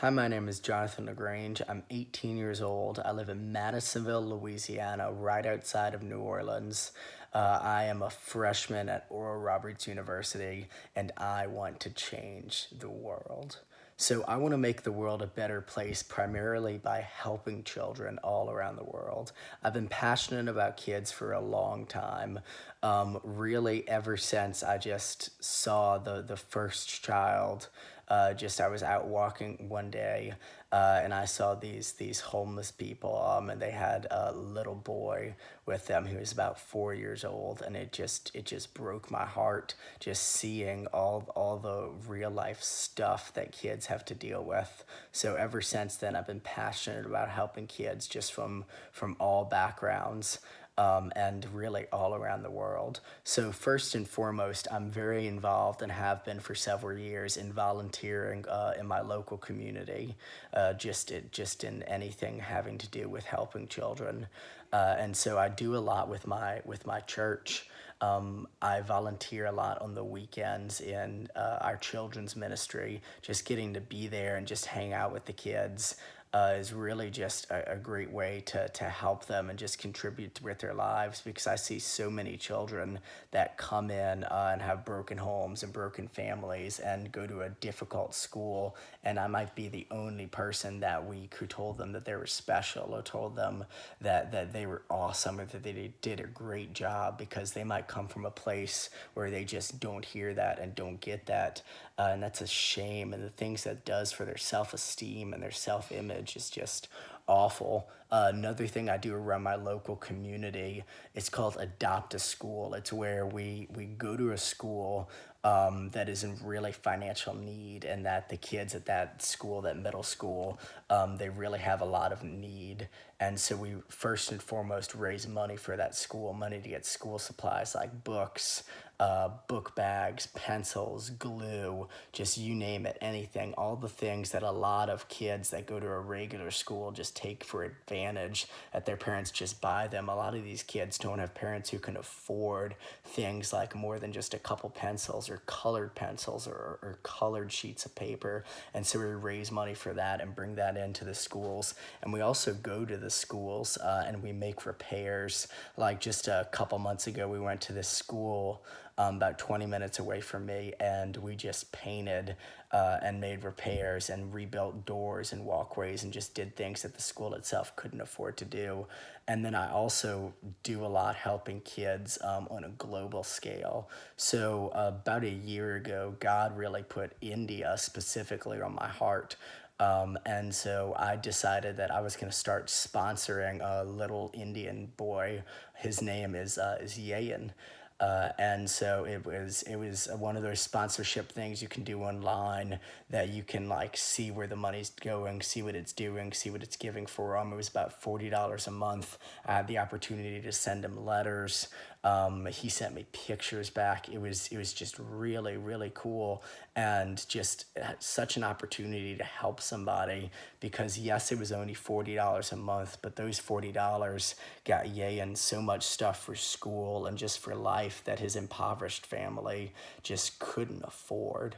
Hi, my name is Jonathan LaGrange. I'm 18 years old. I live in Madisonville, Louisiana, right outside of New Orleans. I am a freshman at Oral Roberts University, and I want to change the world. So, I want to make the world a better place primarily by helping children all around the world. I've been passionate about kids for a long time, really, ever since I just saw the first child. I was out walking one day, and I saw these homeless people, and they had a little boy with them who was about 4 years old, and it just broke my heart just seeing all the real life stuff that kids have to deal with. So ever since then, I've been passionate about helping kids just from all backgrounds. And really all around the world. So first and foremost, I'm very involved and have been for several years in volunteering in my local community, just in anything having to do with helping children. And so I do a lot with my church. I volunteer a lot on the weekends in our children's ministry. Just getting to be there and just hang out with the kids is really just a great way to help them and just contribute with their lives, because I see so many children that come in and have broken homes and broken families and go to a difficult school, and I might be the only person that week who told them that they were special or told them that they were awesome or that they did a great job, because they might come from a place where they just don't hear that and don't get that, and that's a shame. And the things that does for their self-esteem and their self-image is just awful. Another thing I do around my local community, it's called Adopt a School. It's where we go to a school that is in really financial need, and that the kids at that school, that middle school, they really have a lot of need. And so we first and foremost raise money for that school, money to get school supplies like books, book bags, pencils, glue, just you name it, anything, all the things that a lot of kids that go to a regular school just take for advantage, that their parents just buy them. A lot of these kids don't have parents who can afford things like more than just a couple pencils or colored pencils or colored sheets of paper. And so we raise money for that and bring that into the schools. And we also go to the schools and we make repairs. Like just a couple months ago, we went to this school about 20 minutes away from me, and we just painted and made repairs and rebuilt doors and walkways and just did things that the school itself couldn't afford to do. And then I also do a lot helping kids on a global scale. So about a year ago, God really put India specifically on my heart. And so I decided that I was going to start sponsoring a little Indian boy. His name is Yayan. And so it was one of those sponsorship things you can do online, that you can like see where the money's going, see what it's doing, see what it's giving for him. It was about $40 a month. I had the opportunity to send him letters. He sent me pictures back. It was just really, really cool, and just such an opportunity to help somebody, because yes, it was only $40 a month, but those $40 got Yayan so much stuff for school and just for life that his impoverished family just couldn't afford.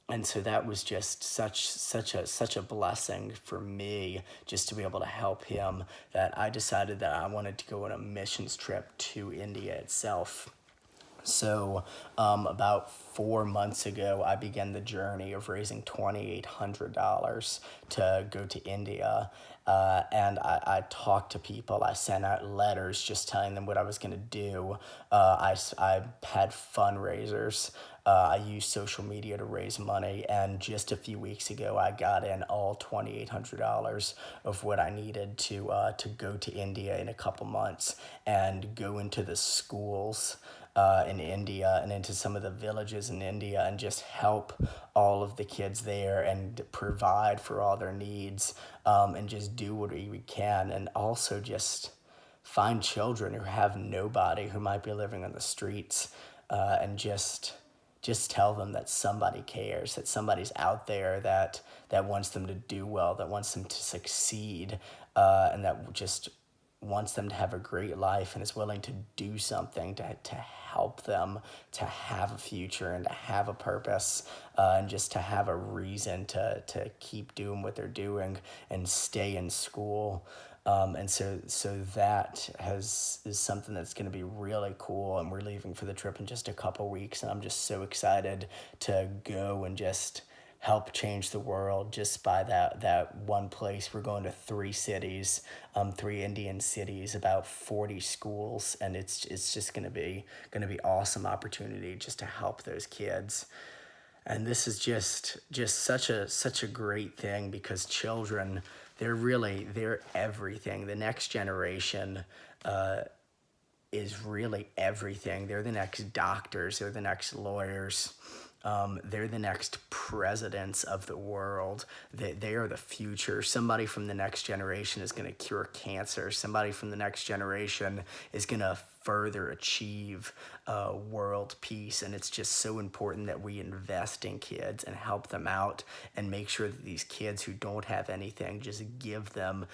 And so that was just such a blessing for me, just to be able to help him, that I decided that I wanted to go on a missions trip to India itself. So, about 4 months ago, I began the journey of raising $2,800 to go to India. And I talked to people. I sent out letters just telling them what I was going to do. I had fundraisers. I used social media to raise money. And just a few weeks ago, I got in all $2,800 of what I needed to go to India in a couple months and go into the schools in India and into some of the villages in India, and just help all of the kids there and provide for all their needs, and just do what we can, and also just find children who have nobody, who might be living on the streets, and just tell them that somebody cares, that somebody's out there that wants them to do well, that wants them to succeed, and that just wants them to have a great life and is willing to do something to help them to have a future and to have a purpose, and just to have a reason to keep doing what they're doing and stay in school. And so that is something that's going to be really cool. And we're leaving for the trip in just a couple weeks, and I'm just so excited to go and just help change the world just by that one place. We're going to 3 cities, 3 Indian cities, about 40 schools, and it's just gonna be awesome opportunity just to help those kids. And this is just such a great thing, because children, they're everything. The next generation is really everything. They're the next doctors, they're the next lawyers, they're the next presidents of the world. They are the future. Somebody from the next generation is going to cure cancer. Somebody from the next generation is going to further achieve world peace. And it's just so important that we invest in kids and help them out and make sure that these kids who don't have anything, just give them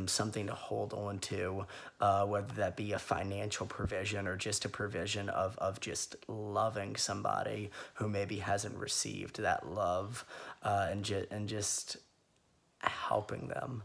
something to hold on to, whether that be a financial provision or just a provision of just loving somebody who maybe hasn't received that love, and just helping them.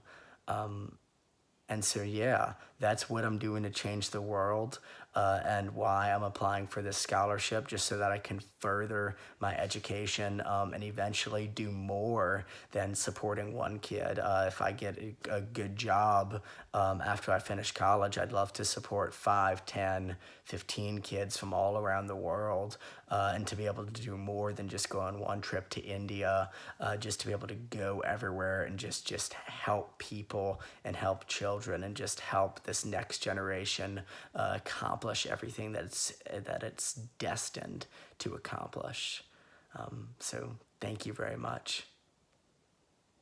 And so, yeah, that's what I'm doing to change the world, and why I'm applying for this scholarship, just so that I can further my education, and eventually do more than supporting one kid. If I get a good job after I finish college, I'd love to support 5, 10, 15 kids from all around the world, and to be able to do more than just go on one trip to India, just to be able to go everywhere and just help people and help children and just help this next generation accomplish everything that it's destined to accomplish. So thank you very much.